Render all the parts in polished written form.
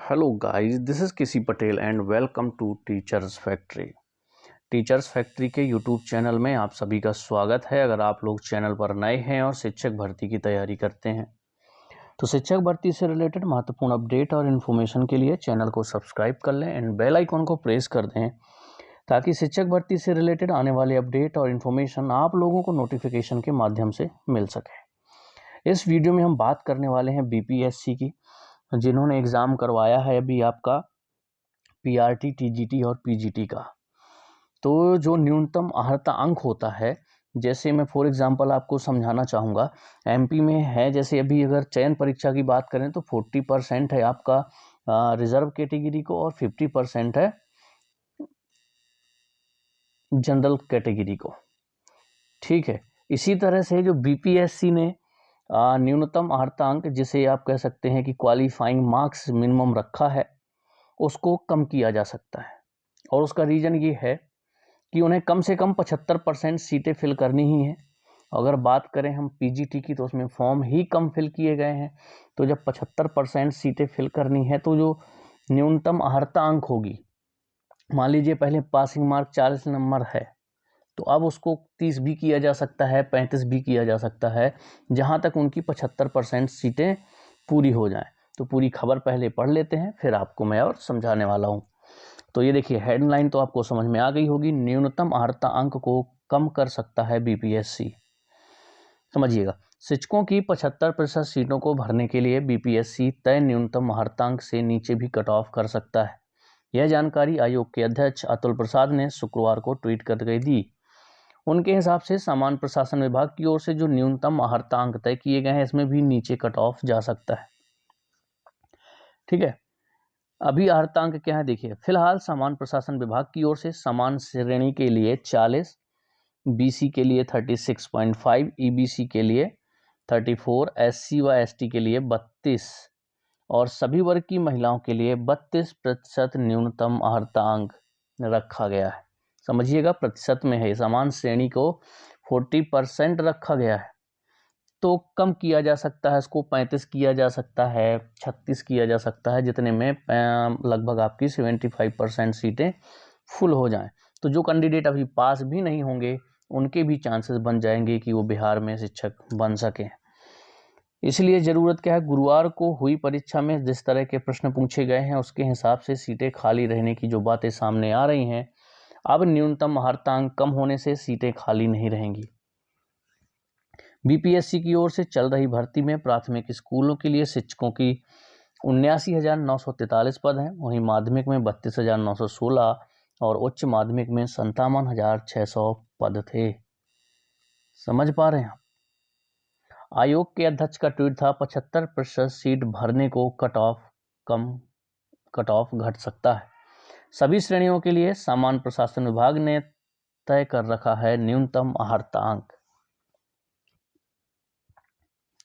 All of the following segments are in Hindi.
हेलो गाइस, दिस इज़ किसी Patel and welcome to Teachers Factory. Teachers Factory के यूट्यूब चैनल में आप सभी का स्वागत है। अगर आप लोग चैनल पर नए हैं और शिक्षक भर्ती की तैयारी करते हैं तो शिक्षक भर्ती से रिलेटेड महत्वपूर्ण अपडेट और इन्फॉर्मेशन के लिए चैनल को सब्सक्राइब कर लें एंड बेल आइकॉन को प्रेस कर दें ताकि शिक्षक भर्ती से रिलेटेड आने वाले अपडेट और इन्फॉर्मेशन आप लोगों को नोटिफिकेशन के माध्यम से मिल सके। इस वीडियो में हम बात करने वाले हैं बीपीएससी की, जिन्होंने एग्ज़ाम करवाया है अभी आपका पीआरटी, टीजीटी और पीजीटी का। तो जो न्यूनतम अर्हता अंक होता है, जैसे मैं फॉर एग्जांपल आपको समझाना चाहूँगा, एमपी में है जैसे अभी अगर चयन परीक्षा की बात करें तो 40% है आपका रिजर्व कैटेगरी को और 50% है जनरल कैटेगरी को। ठीक है, इसी तरह से जो बीपीएससी ने न्यूनतम अर्हता अंक, जिसे आप कह सकते हैं कि क्वालिफाइंग मार्क्स मिनिमम रखा है, उसको कम किया जा सकता है। और उसका रीज़न ये है कि उन्हें कम से कम 75% सीटें फिल करनी ही हैं। अगर बात करें हम पीजीटी की तो उसमें फॉर्म ही कम फिल किए गए हैं। तो जब 75% सीटें फिल करनी है तो जो न्यूनतम अर्हता अंक होगी, मान लीजिए पहले पासिंग मार्क 40 नंबर है तो अब उसको 30 भी किया जा सकता है, 35 भी किया जा सकता है, जहाँ तक उनकी 75% सीटें पूरी हो जाएं। तो पूरी खबर पहले पढ़ लेते हैं, फिर आपको मैं और समझाने वाला हूँ। तो ये देखिए, हेडलाइन तो आपको समझ में आ गई होगी। न्यूनतम अर्हता अंक को कम कर सकता है बीपीएससी। समझिएगा, शिक्षकों की 75% सीटों को भरने के लिए बीपीएससी तय न्यूनतम अर्हता अंक से नीचे भी कट ऑफ कर सकता है। यह जानकारी आयोग के अध्यक्ष अतुल प्रसाद ने शुक्रवार को ट्वीट करके दी। उनके हिसाब से सामान्य प्रशासन विभाग की ओर से जो न्यूनतम अर्हता अंक तय किए गए हैं, इसमें भी नीचे कट ऑफ जा सकता है। ठीक है, अभी अर्हतांक क्या है देखिए। फिलहाल सामान्य प्रशासन विभाग की ओर से समान श्रेणी के लिए 40, बीसी के लिए 36.5, ईबीसी के लिए 34, एससी व एसटी के लिए 32 और सभी वर्ग की महिलाओं के लिए 32% न्यूनतम अर्हतांक रखा गया है। समझिएगा, प्रतिशत में है। समान श्रेणी को 40% रखा गया है, तो कम किया जा सकता है, इसको 35 किया जा सकता है, 36 किया जा सकता है, जितने में लगभग आपकी 75% सीटें फुल हो जाएं। तो जो कैंडिडेट अभी पास भी नहीं होंगे उनके भी चांसेस बन जाएंगे कि वो बिहार में शिक्षक बन सकें। इसलिए ज़रूरत क्या है, गुरुवार को हुई परीक्षा में जिस तरह के प्रश्न पूछे गए हैं उसके हिसाब से सीटें खाली रहने की जो बातें सामने आ रही हैं, अब न्यूनतम अर्हता अंक कम होने से सीटें खाली नहीं रहेंगी। बीपीएससी की ओर से चल रही भर्ती में प्राथमिक स्कूलों के लिए शिक्षकों की 79,943 पद हैं, वहीं माध्यमिक में 32,916 और उच्च माध्यमिक में 57,600 पद थे। समझ पा रहे हैं आप? आयोग के अध्यक्ष का ट्वीट था, 75% सीट भरने को कट ऑफ घट सकता है। सभी श्रेणियों के लिए सामान्य प्रशासन विभाग ने तय कर रखा है न्यूनतम अर्हता अंक।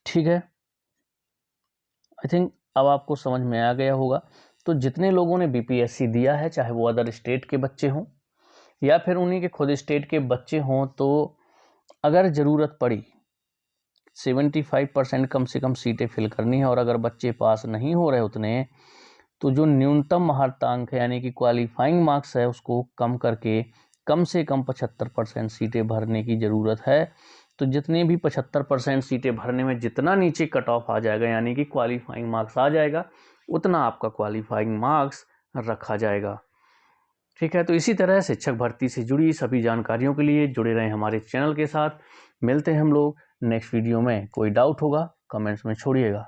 ठीक है, आई थिंक अब आपको समझ में आ गया होगा। तो जितने लोगों ने बीपीएससी दिया है, चाहे वो अदर स्टेट के बच्चे हों या फिर उन्हीं के खुद स्टेट के बच्चे हों, तो अगर ज़रूरत पड़ी 75% कम से कम सीटें फिल करनी है और अगर बच्चे पास नहीं हो रहे उतने, तो जो न्यूनतम अर्हता अंक है यानी कि क्वालिफाइंग मार्क्स है, उसको कम करके कम से कम 75% सीटें भरने की ज़रूरत है। तो जितने भी 75% सीटें भरने में जितना नीचे कट ऑफ आ जाएगा यानी कि क्वालिफाइंग मार्क्स आ जाएगा, उतना आपका क्वालिफाइंग मार्क्स रखा जाएगा। ठीक है, तो इसी तरह शिक्षक भर्ती से जुड़ी सभी जानकारियों के लिए जुड़े रहें हमारे चैनल के साथ। मिलते हैं हम लोग नेक्स्ट वीडियो में। कोई डाउट होगा कमेंट्स में छोड़िएगा।